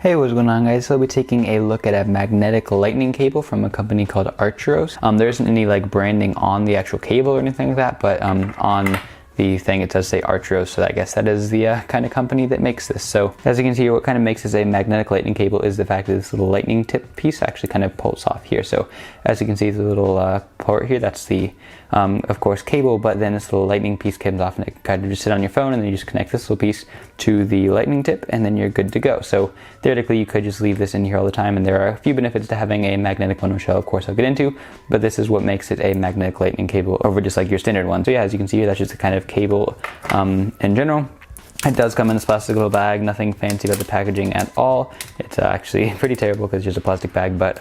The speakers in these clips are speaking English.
Hey, what's going on, guys? So we'll be taking a look at a magnetic lightning cable from a company called Artchros. There isn't any like branding on the actual cable or anything like that, but on the thing it does say Artchros, so I guess that is the kind of company that makes this. So as you can see, what kind of makes this a magnetic lightning cable is the fact that this little lightning tip piece actually kind of pulls off here. So as you can see, the little port here, that's the of course cable, but then this little lightning piece comes off and it can kind of just sit on your phone, and then you just connect this little piece to the lightning tip and then you're good to go. So theoretically you could just leave this in here all the time, and there are a few benefits to having a magnetic one, which of course I'll get into, but this is what makes it a magnetic lightning cable over just like your standard one. So yeah, as you can see here, that's just a kind of cable in general. It does come in this plastic little bag, nothing fancy about the packaging at all. It's actually pretty terrible because it's just a plastic bag, but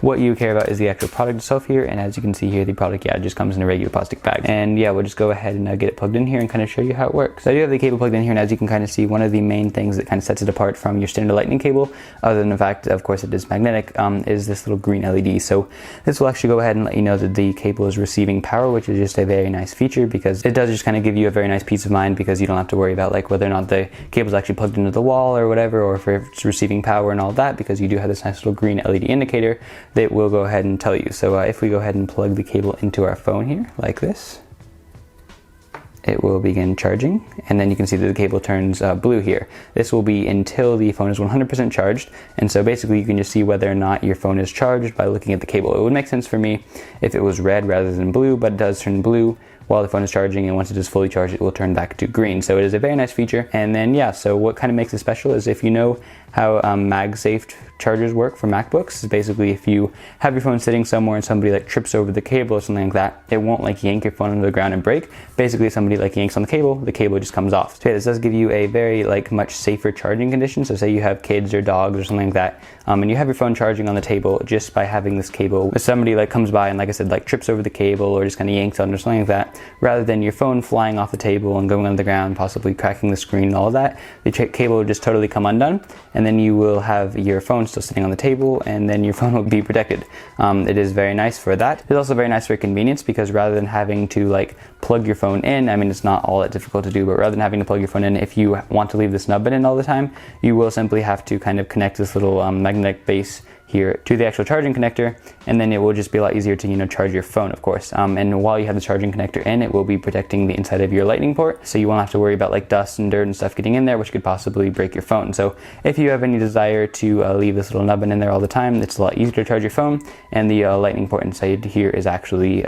what you care about is the actual product itself here, and as you can see here, the product, yeah, it just comes in a regular plastic bag. And yeah, we'll just go ahead and get it plugged in here and kind of show you how it works. So I do have the cable plugged in here, and as you can kind of see, one of the main things that kind of sets it apart from your standard lightning cable, other than the fact, of course, it is magnetic, is this little green LED. So this will actually go ahead and let you know that the cable is receiving power, which is just a very nice feature because it does just kind of give you a very nice peace of mind, because you don't have to worry about like whether or not the cable is actually plugged into the wall or whatever, or if it's receiving power and all that, because you do have this nice little green LED indicator that will go ahead and tell you. So if we go ahead and plug the cable into our phone here like this, it will begin charging, and then you can see that the cable turns blue here. This will be until the phone is 100% charged, and so basically you can just see whether or not your phone is charged by looking at the cable. It would make sense for me if it was red rather than blue, but it does turn blue while the phone is charging, and once it is fully charged, it will turn back to green. So it is a very nice feature. And then yeah, so what kind of makes it special is, if you know how MagSafe chargers work for MacBooks, is basically if you have your phone sitting somewhere and somebody like trips over the cable or something like that, it won't like yank your phone into the ground and break. Basically, if somebody like yanks on the cable just comes off. So yeah, this does give you a very like much safer charging condition. So say you have kids or dogs or something like that, and you have your phone charging on the table, just by having this cable, if somebody like comes by and like I said, like trips over the cable or just kind of yanks on it or something like that, rather than your phone flying off the table and going on the ground, possibly cracking the screen and all of that, the cable will just totally come undone, and then you will have your phone still sitting on the table, and then your phone will be protected. It is very nice for that. It's also very nice for convenience, because rather than having to like plug your phone in, I mean, it's not all that difficult to do, but rather than having to plug your phone in, if you want to leave this nub in all the time, you will simply have to kind of connect this little magnetic base here to the actual charging connector, and then it will just be a lot easier to charge your phone, of course. And while you have the charging connector in, it will be protecting the inside of your lightning port, so you won't have to worry about like dust and dirt and stuff getting in there, which could possibly break your phone. So if you have any desire to leave this little nubbin in there all the time, it's a lot easier to charge your phone, and the lightning port inside here is actually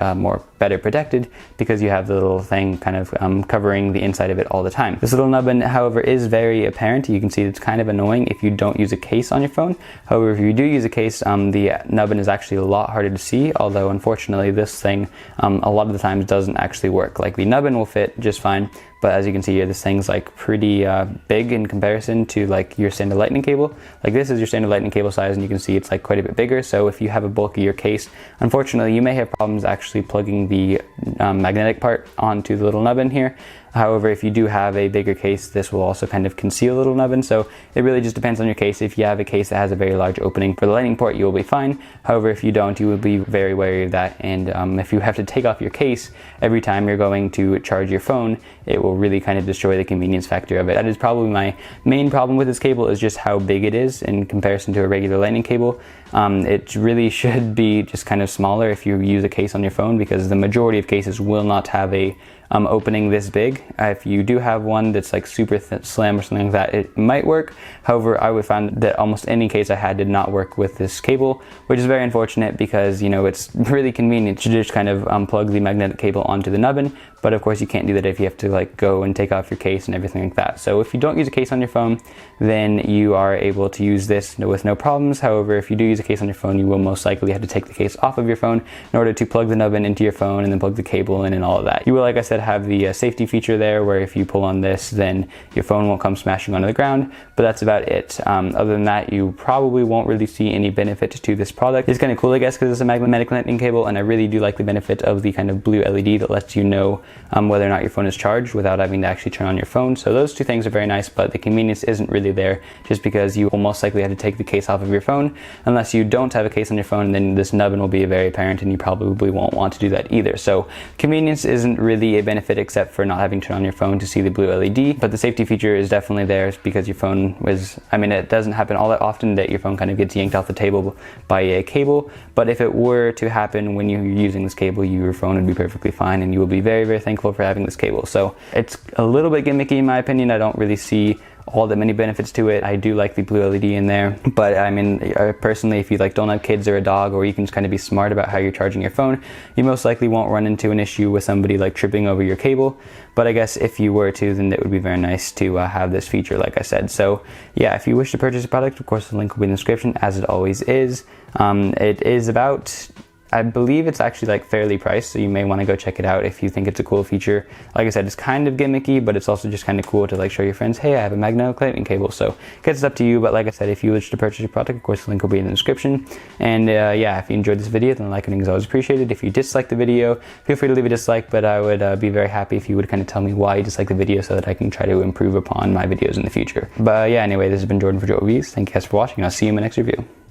better protected, because you have the little thing kind of covering the inside of it all the time. This little nubbin, however, is very apparent. You can see it's kind of annoying if you don't use a case on your phone. However, if you do use a case, the nubbin is actually a lot harder to see, although unfortunately this thing a lot of the times doesn't actually work. Like the nubbin will fit just fine, but as you can see here, this thing's like pretty big in comparison to like your standard lightning cable. Like this is your standard lightning cable size, and you can see it's like quite a bit bigger. So if you have a bulkier case, unfortunately you may have problems actually plugging the magnetic part onto the little nubbin here. However, if you do have a bigger case, this will also kind of conceal a little nubbin. So it really just depends on your case. If you have a case that has a very large opening for the lightning port, you will be fine. However, if you don't, you will be very wary of that. And if you have to take off your case every time you're going to charge your phone, it will really kind of destroy the convenience factor of it. That is probably my main problem with this cable, is just how big it is in comparison to a regular lightning cable. It really should be just kind of smaller if you use a case on your phone, because the majority of cases will not have a opening this big. If you do have one that's like super slim or something like that, it might work. However, I would find that almost any case I had did not work with this cable, which is very unfortunate, because it's really convenient to just kind of plug the magnetic cable onto the nubbin. But of course you can't do that if you have to like go and take off your case and everything like that. So if you don't use a case on your phone, then you are able to use this with no problems. However, if you do use a case on your phone, you will most likely have to take the case off of your phone in order to plug the nubbin into your phone, and then plug the cable in and all of that. You will, like I said, have the safety feature there, where if you pull on this, then your phone won't come smashing onto the ground, but that's about it. Other than that, you probably won't really see any benefit to this product. It's kind of cool, I guess, because it's a magnetic lightning cable, and I really do like the benefit of the kind of blue LED that lets you know whether or not your phone is charged without having to actually turn on your phone. So those two things are very nice, but the convenience isn't really there, just because you will most likely have to take the case off of your phone. Unless you don't have a case on your phone, then this nubbin will be very apparent, and you probably won't want to do that either. So convenience isn't really a benefit except for not having to turn on your phone to see the blue LED, but the safety feature is definitely there because your phone was, I mean, it doesn't happen all that often that your phone kind of gets yanked off the table by a cable, but if it were to happen when you're using this cable, your phone would be perfectly fine and you will be very, very thankful for having this cable. So it's a little bit gimmicky in my opinion. I don't really see all that many benefits to it. I do like the blue LED in there, but I mean, personally, if you like don't have kids or a dog, or you can just kind of be smart about how you're charging your phone, you most likely won't run into an issue with somebody like tripping over your cable. But I guess if you were to, then it would be very nice to have this feature, like I said. So yeah, if you wish to purchase a product, of course, the link will be in the description, as it always is. It is about, I believe it's actually like fairly priced, so you may want to go check it out if you think it's a cool feature. Like I said, it's kind of gimmicky, but it's also just kind of cool to like show your friends, hey, I have a magnetic lightning cable. So I guess it's up to you, but like I said, if you wish to purchase a product, of course the link will be in the description. And yeah, if you enjoyed this video, then liking is always appreciated. If you dislike the video, feel free to leave a dislike, but I would be very happy if you would kind of tell me why you dislike the video so that I can try to improve upon my videos in the future. But yeah, anyway, this has been Jordan for Joe Reviews. Thank you guys for watching, and I'll see you in my next review.